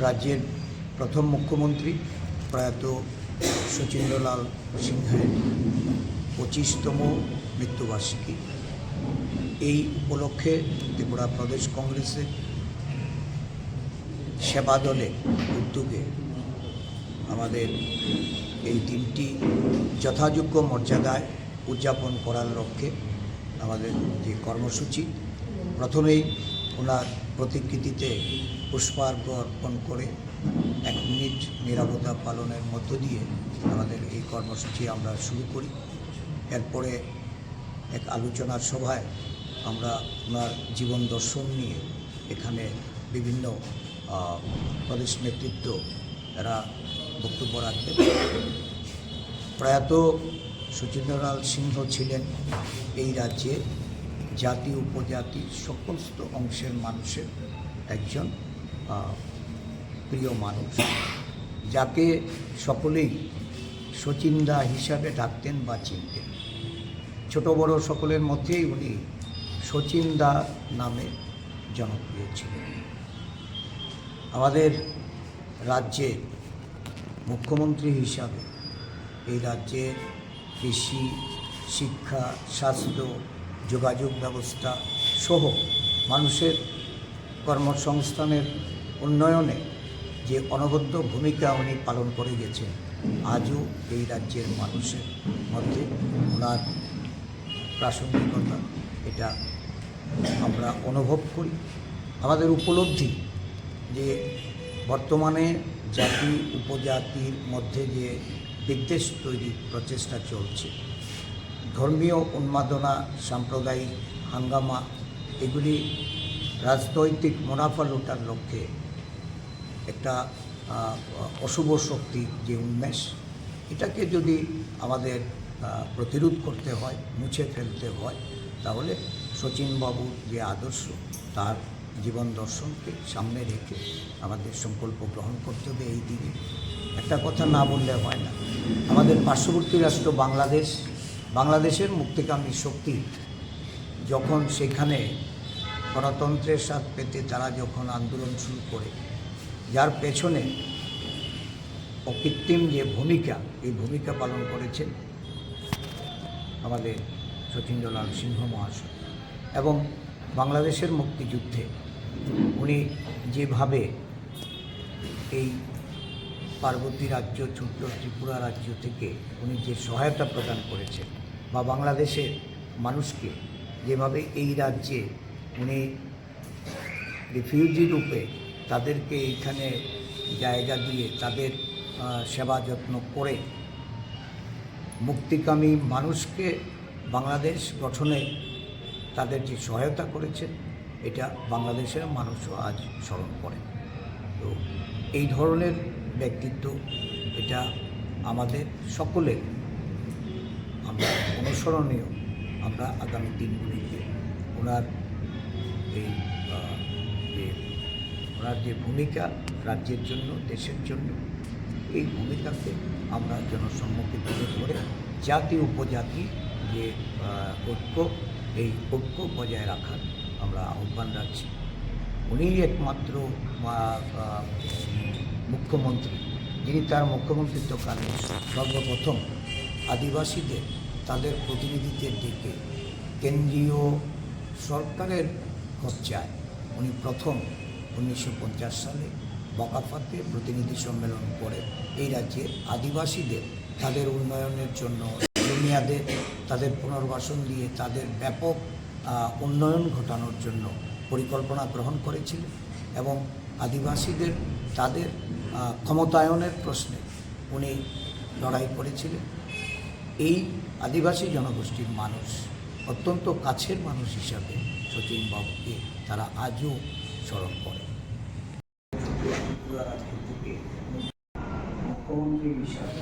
রাজ্যের প্রথম মুখ্যমন্ত্রী প্রয়াত শচীন্দ্রলাল সিনহার 25তম মৃত্যুবার্ষিকী। এই উপলক্ষে ত্রিপুরা প্রদেশ কংগ্রেসের সেবা দলের উদ্যোগে আমাদের এই দিনটি যথাযোগ্য মর্যাদায় উদযাপন করার লক্ষ্যে আমাদের যে কর্মসূচি, প্রথমেই ওনার প্রতিকৃতিতে পুষ্পার্ঘ্য অর্পণ করে 1 মিনিট নীরবতা পালনের মধ্য দিয়ে আমাদের এই কর্মসূচি আমরা শুরু করি। এরপরে এক আলোচনার সভায় আমরা ওনার জীবন দর্শন নিয়ে এখানে বিভিন্ন প্রদেশ নেতৃত্ব এরা বক্তব্য রাখবেন। প্রয়াত শচীন্দ্রলাল সিংহ ছিলেন এই রাজ্যে জাতি উপজাতি সমস্ত অংশের মানুষের একজন প্রিয় মানুষ, যাকে সকলেই শচীনদা হিসাবে ডাকতেন বা চিনতেন। ছোট বড় সকলের মধ্যেই উনি শচীনদা নামে জনপ্রিয় ছিলেন। আমাদের রাজ্যে মুখ্যমন্ত্রী হিসাবে এই রাজ্যে কৃষি, শিক্ষা, স্বাস্থ্য, যোগাযোগ ব্যবস্থা সহ মানুষের কর্মসংস্থানের উন্নয়নে যে অনবদ্য ভূমিকা উনি পালন করে গেছেন, আজও এই রাজ্যের মানুষের মধ্যে ওনার প্রাসঙ্গিকতা এটা আমরা অনুভব করি। আমাদের উপলব্ধি যে বর্তমানে জাতি উপজাতির মধ্যে যে বিদ্বেষ তৈরির প্রচেষ্টা চলছে, ধর্মীয় উন্মাদনা, সাম্প্রদায়িক হাঙ্গামা, এগুলি রাজনৈতিক মুনাফা লুটার লক্ষ্যে একটা অশুভ শক্তির যে উন্মেষ, এটাকে যদি আমাদের প্রতিরোধ করতে হয়, মুছে ফেলতে হয়, তাহলে শচীনবাবুর যে আদর্শ, তার জীবন দর্শনকে সামনে রেখে আমাদের সংকল্প গ্রহণ করতে হবে। এই দিনে একটা কথা না বললে হয় না, আমাদের পার্শ্ববর্তী রাষ্ট্র বাংলাদেশের মুক্তিকামী শক্তি যখন সেখানে গণতন্ত্রের স্বাদ পেতে তারা যখন আন্দোলন শুরু করে, যার পেছনে অকৃত্রিম যে ভূমিকা, এই ভূমিকা পালন করেছেন আমাদের শচীন্দ্রলাল সিংহ মহাশয়। এবং বাংলাদেশের মুক্তিযুদ্ধে উনি যেভাবে এই পার্বতী রাজ্য, ছোট্ট ত্রিপুরা রাজ্য থেকে উনি যে সহায়তা প্রদান করেছেন, বা বাংলাদেশের মানুষকে যেভাবে এই রাজ্যে উনি রিফিউজি রূপে তাদেরকে এইখানে জায়গা দিয়ে তাদের সেবা যত্ন করে মুক্তিকামী মানুষকে বাংলাদেশ গঠনে তাদের যে সহায়তা করেছেন, এটা বাংলাদেশের মানুষও আজ স্মরণ করে। তো এই ধরনের ব্যক্তিত্ব, এটা আমাদের সকলের আমরা অনুসরণীয়। আমরা আগামী দিনগুলিতে ওনার এই ওনার যে ভূমিকা রাজ্যের জন্য, দেশের জন্য, এই ভূমিকাকে আমরা জনসম্মুখে তুলে ধরে জাতি উপজাতি যে ঐক্য, এই ঐক্য বজায় রাখার আমরা আহ্বান রাখছি। উনিই একমাত্র মুখ্যমন্ত্রী যিনি তার মুখ্যমন্ত্রিত্বকালে সর্বপ্রথম আদিবাসীদের তাদের প্রতিনিধিদের ডেকে কেন্দ্রীয় সরকারের খরচায় উনি প্রথম 1950 সালে বকাফাতে প্রতিনিধি সম্মেলন করে এই রাজ্যে আদিবাসীদের তাদের উন্নয়নের জন্য, জমিয়াদের তাদের পুনর্বাসন দিয়ে তাদের ব্যাপক উন্নয়ন ঘটানোর জন্য পরিকল্পনা গ্রহণ করেছিলেন। এবং আদিবাসীদের তাদের ক্ষমতায়নের প্রশ্নে উনি লড়াই করেছিলেন। এই আদিবাসী জনগোষ্ঠীর মানুষ অত্যন্ত কাছের মানুষ হিসাবে শচীনবাবুকে তারা আজও স্মরণ করে। মুখ্যমন্ত্রী হিসাবে